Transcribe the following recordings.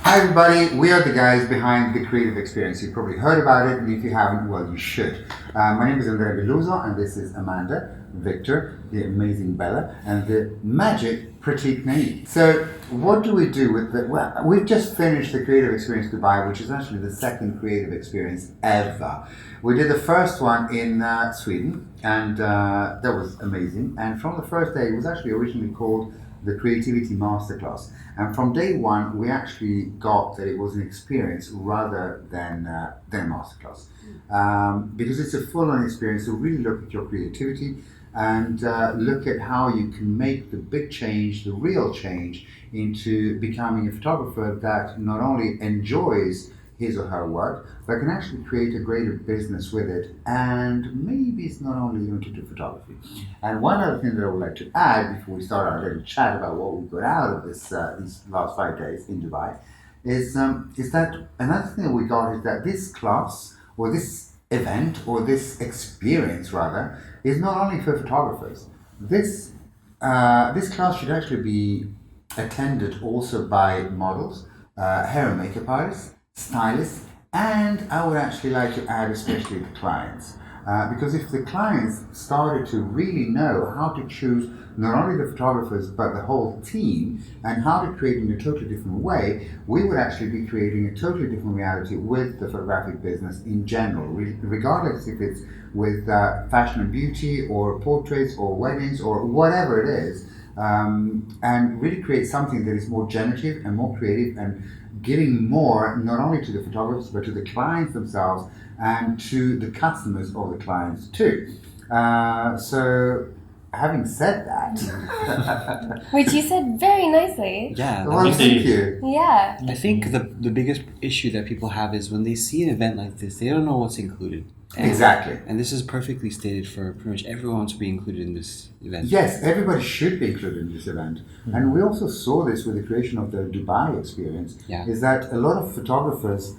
Hi everybody, we are the guys behind the creative experience. You've probably heard about it, and if you haven't, well, you should. My name is Andrea Belluso, and this is Amanda, Victor, the amazing Bella, and the magic Pratik Naeem. So, what do we do with the? Well, we've just finished the Creative Experience Dubai, which is actually the second creative experience ever. We did the first one in Sweden, and that was amazing. And from the first day, it was actually originally called the Creativity Masterclass. And from day one, we actually got that it was an experience rather than a masterclass. Because it's a full-on experience to really look at your creativity and look at how you can make the big change, the real change, into becoming a photographer that not only enjoys his or her work, but can actually create a greater business with it. And maybe it's not only limited to photography. And one other thing that I would like to add before we start our little chat about what we got out of this these last 5 days in Dubai is that another thing that we got is that this class or this event or this experience rather is not only for photographers. This class should actually be attended also by models, hair and makeup artists, stylists, and I would actually like to add especially the clients. Because if the clients started to really know how to choose not only the photographers but the whole team and how to create in a totally different way, we would actually be creating a totally different reality with the photographic business in general, regardless if it's with fashion and beauty or portraits or weddings or whatever it is, and really create something that is more generative and more creative and giving more not only to the photographers but to the clients themselves and to the customers of the clients too. So having said that, which you said very nicely. Yeah, well, thank you. Yeah. I think the biggest issue that people have is when they see an event like this, they don't know what's included. Exactly. And this is perfectly stated for pretty much everyone to be included in this event. Yes, everybody should be included in this event. Mm-hmm. And we also saw this with the creation of the Dubai experience, is that a lot of photographers,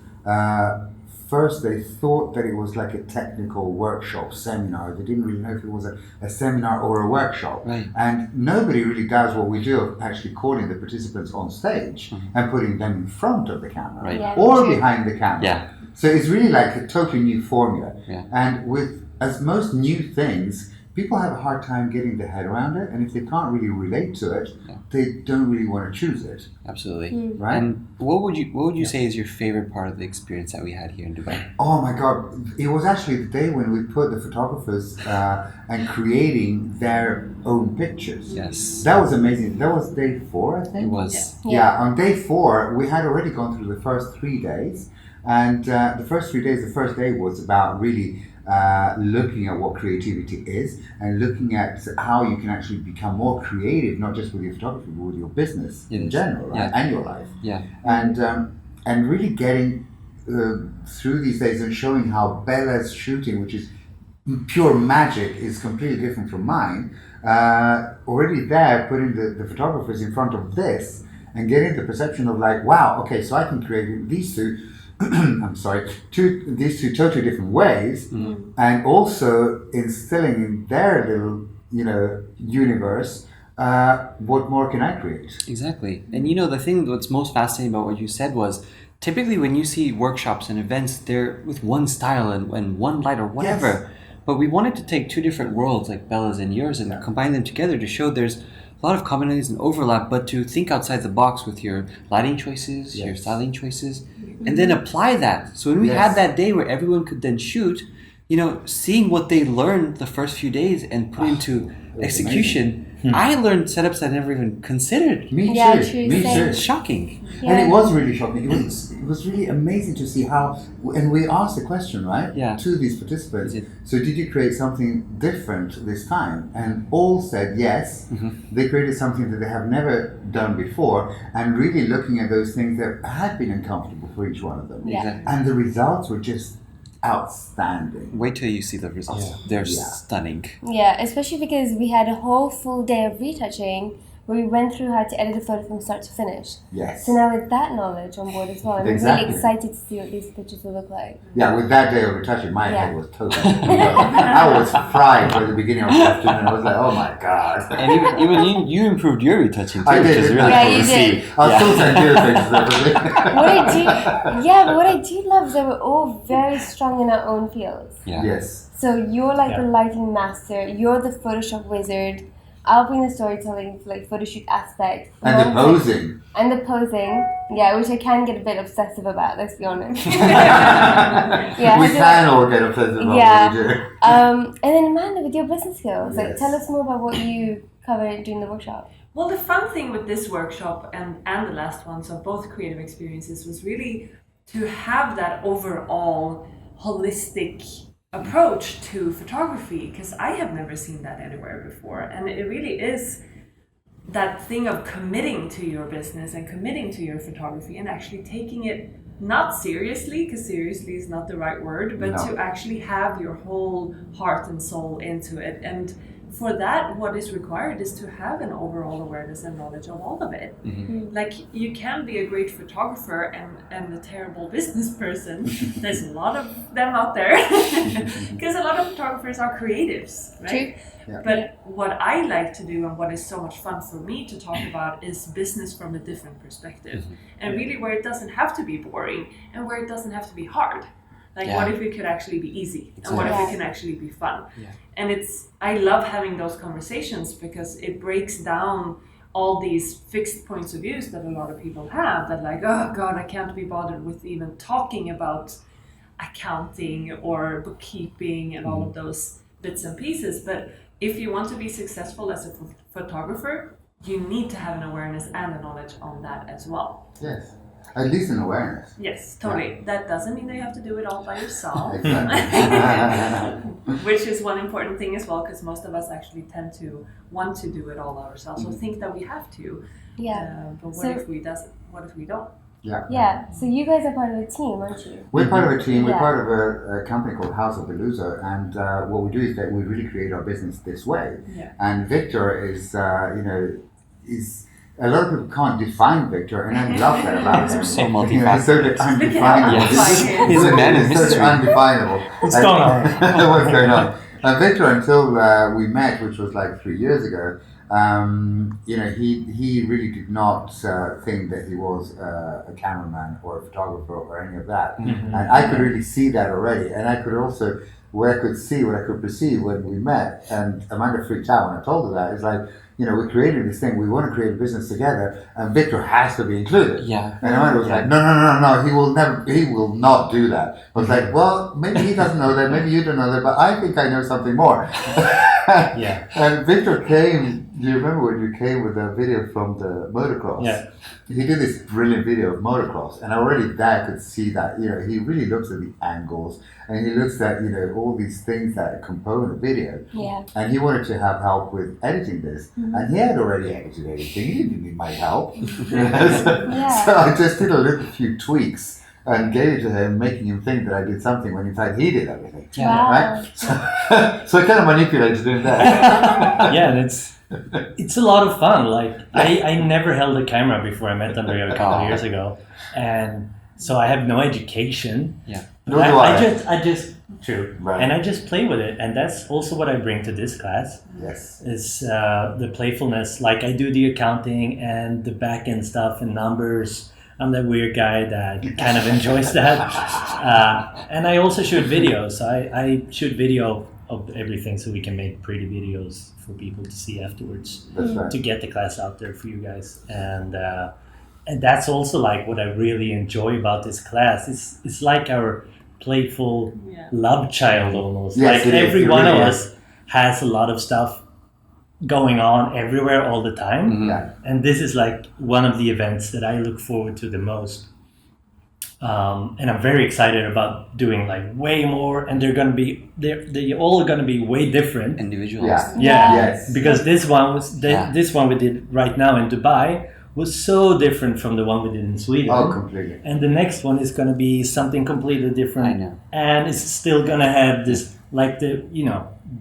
first they thought that it was like a technical workshop seminar. They didn't really know if it was a seminar or a workshop. Right. And nobody really does what we do of actually calling the participants on stage and putting them in front of the camera or behind the camera. Yeah. So it's really like a totally new formula. Yeah. And with as most new things, people have a hard time getting their head around it, and if they can't really relate to it, they don't really want to choose it. Absolutely. Right? And what would you say is your favorite part of the experience that we had here in Dubai? Oh my God! It was actually the day when we put the photographers and creating their own pictures. Yes. That was amazing. That was day 4, I think. It was. Yeah. On day 4, we had already gone through the first 3 days, and the first 3 days, the first day was about really looking at what creativity is and looking at how you can actually become more creative, not just with your photography, but with your business in general, right? And your life. Yeah. And really getting through these days and showing how Bella's shooting, which is pure magic, is completely different from mine. Already there, putting the photographers in front of this and getting the perception of like, wow, okay, so I can create these two. I'm sorry, these two totally different ways, and also instilling in their little, universe, what more can I create? Exactly. And the thing that's most fascinating about what you said was, typically when you see workshops and events, they're with one style and one light or whatever. Yes. But we wanted to take two different worlds, like Bella's and yours, and combine them together to show there's a lot of commonalities and overlap, but to think outside the box with your lighting choices, your styling choices, and then apply that. So when we had that day where everyone could then shoot, seeing what they learned the first few days and put into execution, I learned setups I never even considered. Me too. It's shocking. Yeah. And it was really shocking. It was really amazing to see how, and we asked the question, right, to these participants. So did you create something different this time? And all said yes. They created something that they have never done before, and really looking at those things that had been uncomfortable for each one of them. And the results were just outstanding. Wait till you see the results. They're stunning. Yeah, especially because we had a whole full day of retouching where we went through how to edit a photo from start to finish. Yes. So now with that knowledge on board as well, I'm Exactly. really excited to see what these pictures will look like. Yeah, with that day of retouching, my Yeah. head was totally. I was fried by the beginning of the afternoon. I was like, oh my god. And even you improved your retouching too, I which did. is really Yeah, cool you to did. see. I'll Yeah. still send you the pictures and everything. But what I do love is that we're all very strong in our own fields. Yeah. Yes. So you're like Yeah. the lighting master, you're the Photoshop wizard. I'll bring the storytelling, like photo shoot aspect. And the Amanda's like- posing. And the posing, yeah, which I can get a bit obsessive about, let's be honest. Yeah, we can all get obsessive about Yeah. what we do. And then Amanda, with your business skills, like Yes. tell us more about what you covered during the workshop. Well, the fun thing with this workshop and the last one, so both creative experiences, was really to have that overall holistic approach to photography, because I have never seen that anywhere before. And it really is that thing of committing to your business and committing to your photography and actually taking it not seriously, because seriously is not the right word, but No. to actually have your whole heart and soul into it. And for that, what is required is to have an overall awareness and knowledge of all of it. Like, you can be a great photographer and a terrible business person. There's a lot of them out there, because a lot of photographers are creatives, right? True. Yeah. But what I like to do and what is so much fun for me to talk about is business from a different perspective, and really where it doesn't have to be boring and where it doesn't have to be hard. Like, Yeah. what if it could actually be easy? And what if Yeah. it can actually be fun? Yeah. And I love having those conversations because it breaks down all these fixed points of views that a lot of people have, that like, oh God, I can't be bothered with even talking about accounting or bookkeeping and all of those bits and pieces. But if you want to be successful as a photographer, you need to have an awareness and a knowledge on that as well. Yes. At least an awareness. Yes, totally. That doesn't mean that you have to do it all by yourself. Exactly. Which is one important thing as well, because most of us actually tend to want to do it all ourselves, or think that we have to. Yeah. But what So- if we doesn't? What if we don't? Yeah. So you guys are part of a team, aren't you? We're part of a team. We're Yeah. part of a company called House of the Loser, and what we do is that we really create our business this way. Yeah. And Victor is a lot of people can't define Victor, and I love that about him. So You know, he's multifaceted. totally undefinable. Yes. He's a man of He's mystery. totally undefinable. What's going on? What's going on? Victor, until we met, which was like 3 years ago, he really did not think that he was a cameraman or a photographer or any of that. Mhm. And I could really see that already. And I could also, what I could perceive when we met, and Amanda freaked out when I told her that, it's like, we're creating this thing, we want to create a business together, and Victor has to be included. Yeah. And Amanda was like, no, he will not do that. I was like, well, maybe he doesn't know that, maybe you don't know that, but I think I know something more. Yeah. And Victor came, do you remember when you came with a video from the motocross? Yeah. He did this brilliant video of motocross, and already there I could see that, he really looks at the angles, and he looks at, all these things that compose a video. Yeah. And he wanted to have help with editing this, and he had already edited everything. He didn't need my help. So I just did a few tweaks and gave it to him, making him think that I did something when in fact he did everything. Wow. Right? So I kind of manipulated him there. Yeah, it's a lot of fun. Like I never held a camera before I met Andrea a couple of years ago, and so I have no education. Yeah. Nor do I. I just true, Right. and I just play with it, and that's also what I bring to this class. Yes. Is the playfulness. Like I do the accounting and the back end stuff and numbers. I'm that weird guy that kind of enjoys that. And I also shoot videos. I shoot video of everything so we can make pretty videos for people to see afterwards That's right. to get the class out there for you guys. And that's also like what I really enjoy about this class. It's like our playful Yeah. love child almost. Yes, like it is. every It one really of is. us has a lot of stuff going on everywhere all the time. Mhm. Yeah. And this is like one of the events that I look forward to the most. And I'm very excited about doing like way more, and they're all gonna be way different. Individualized. Yeah, Yes. because this one was Yeah. this one we did right now in Dubai was so different from the one we did in Sweden. Oh, completely. And the next one is gonna be something completely different. I know. And it's still gonna have this like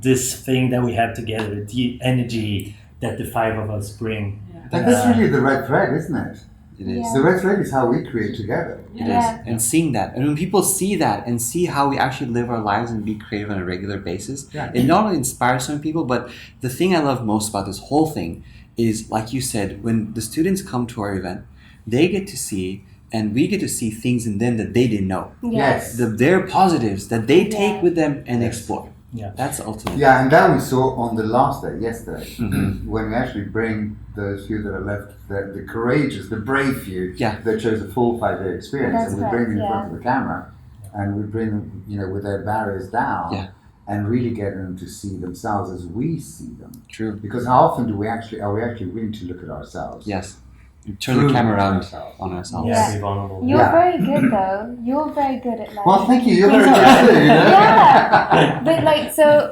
this thing that we have together, the energy that the five of us bring. Yeah. And that's really the red thread, isn't it? It is. Yeah. The red thread is how we create together. It Yeah. is. And seeing that. And when people see that and see how we actually live our lives and be creative on a regular basis, Yeah. it not only inspires some people, but the thing I love most about this whole thing is, like you said, when the students come to our event, they get to see and we get to see things in them that they didn't know. Yes. Their positives that they take Yeah. with them and Yes. explore. Yeah. That's ultimate. Yeah, and that we saw on the last day, yesterday, Mm-hmm. when we actually bring those few that are left, the courageous, the brave few Yeah. that chose a full 5-day experience, That's and we bring them in correct, front of the camera, and we bring them, with their barriers down, Yeah. and really get them to see themselves as we see them. True. Because how often are we actually willing to look at ourselves? Yes. Turn the camera around ourselves. on ourselves. Yeah, Yeah. be vulnerable. You're Yeah. very good though. You're very good at like. Well, thank you. You're very good too. Yeah. But like, so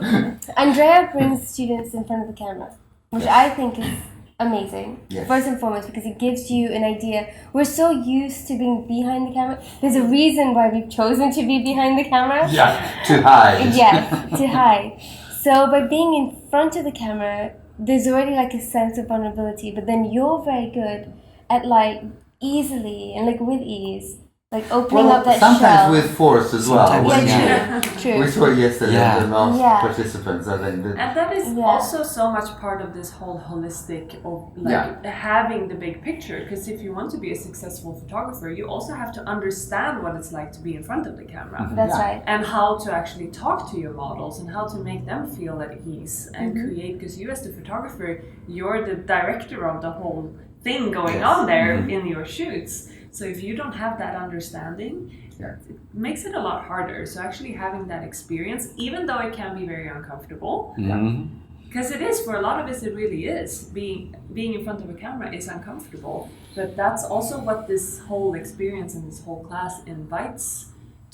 Andrea brings students in front of the camera, which I think is amazing. Yes. First and foremost, because it gives you an idea. We're so used to being behind the camera. There's a reason why we've chosen to be behind the camera. Yeah, to hide. Yes, to hide. So by being in front of the camera, there's already like a sense of vulnerability. But then you're very good at like easily and like with ease, like opening Well, up that sometimes shell. with force as well. Sometimes, Yeah, yeah. true. We saw it yesterday, Yeah. the last Yeah. participants, I think. And that is Yeah. also so much part of this whole holistic of like having the big picture. Because if you want to be a successful photographer, you also have to understand what it's like to be in front of the camera. That's Yeah. right. And how to actually talk to your models and how to make them feel at ease and create. Because you, as the photographer, you're the director of the whole thing going Yes. on there in your shoots. So if you don't have that understanding, Yeah. it makes it a lot harder. So actually having that experience, even though it can be very uncomfortable, Mhm. because it is, for a lot of us, it really is. Being in front of a camera is uncomfortable. But that's also what this whole experience and this whole class invites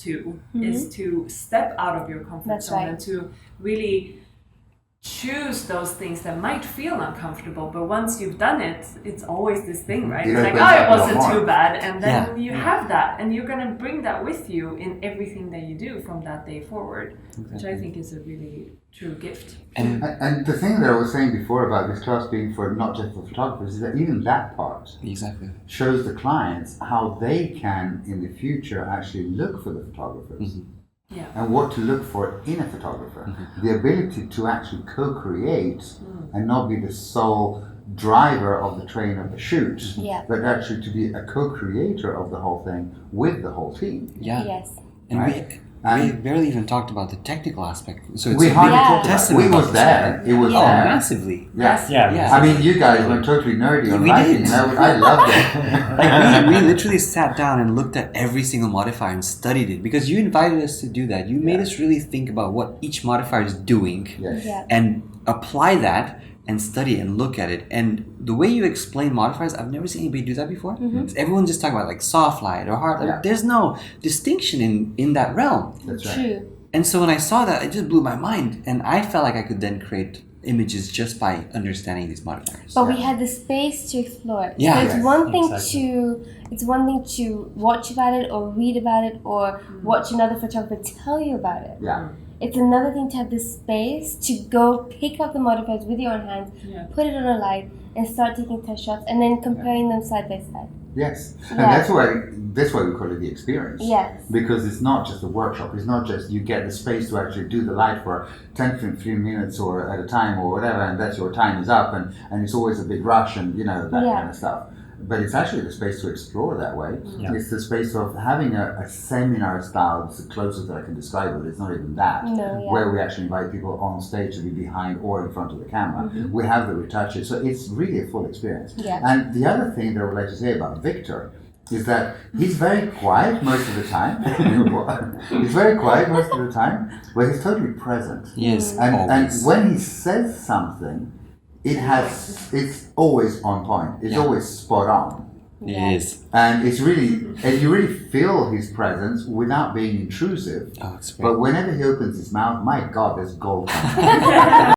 to, is to step out of your comfort That's zone right. and to really choose those things that might feel uncomfortable. But once you've done it, it's always this thing, right? It It's like, opens oh, up it your wasn't heart. too bad. And then Yeah. you have that, and you're going to bring that with you in everything that you do from that day forward, which I think is a really true gift. And And the thing that I was saying before about this class being for not just for photographers is that even that part exactly. shows the clients how they can in the future actually look for the photographers Yeah. and what to look for in a photographer. The ability to actually co-create and not be the sole driver of the train of the shoot, Yeah. but actually to be a co-creator of the whole thing with the whole team. Yeah. Yes. And Right. we barely even talked about the technical aspect. So it's We a hardly Yeah. talked about it. testament We about was this, there. right? It was Yeah. Oh, there. massively. Yeah. Yeah. I mean, you guys went totally nerdy on We lighting. did. I loved it. Like we literally sat down and looked at every single modifier and studied it because you invited us to do that. You made us really think about what each modifier is doing Yes. Yeah. and apply that and study and look at it. And the way you explain modifiers, I've never seen anybody do that before. Everyone just talking about like soft light or hard light. Yeah. There's no distinction in that realm. That's right. True. And so when I saw that, it just blew my mind. And I felt like I could then create images just by understanding these modifiers. But we Yeah. had the space to explore it. Yeah. So it's Yes. one thing Exactly. it's one thing to watch about it or read about it or watch another photographer tell you about it. Yeah. It's another thing to have the space to go pick up the modifiers with your own hands, Yeah. put it on a light, and start taking test shots and then comparing them side by side. Yes. And Yeah. that's why we call it the experience. Yes. Because it's not just a workshop. It's not just you get the space to actually do the light for 10, 15 minutes or at a time or whatever, and that's your time is up, and it's always a big rush and that Yeah. kind of stuff. But it's actually the space to explore that way. Yeah. It's the space of having a seminar style. It's the closest that I can describe it. It's not even that. No, yeah. Where we actually invite people on stage to be behind or in front of the camera. We have the retouches. So it's really a full experience. Yeah. And the other thing that I would like to say about Victor is that he's very quiet most of the time. He's very quiet most of the time, but he's totally present. Yes, And always. when he says something, it's always on point. It's Yeah. always spot on. It is. And it's really, and you really feel his presence without being intrusive. Oh, it's great. But whenever he opens his mouth, my God, there's gold.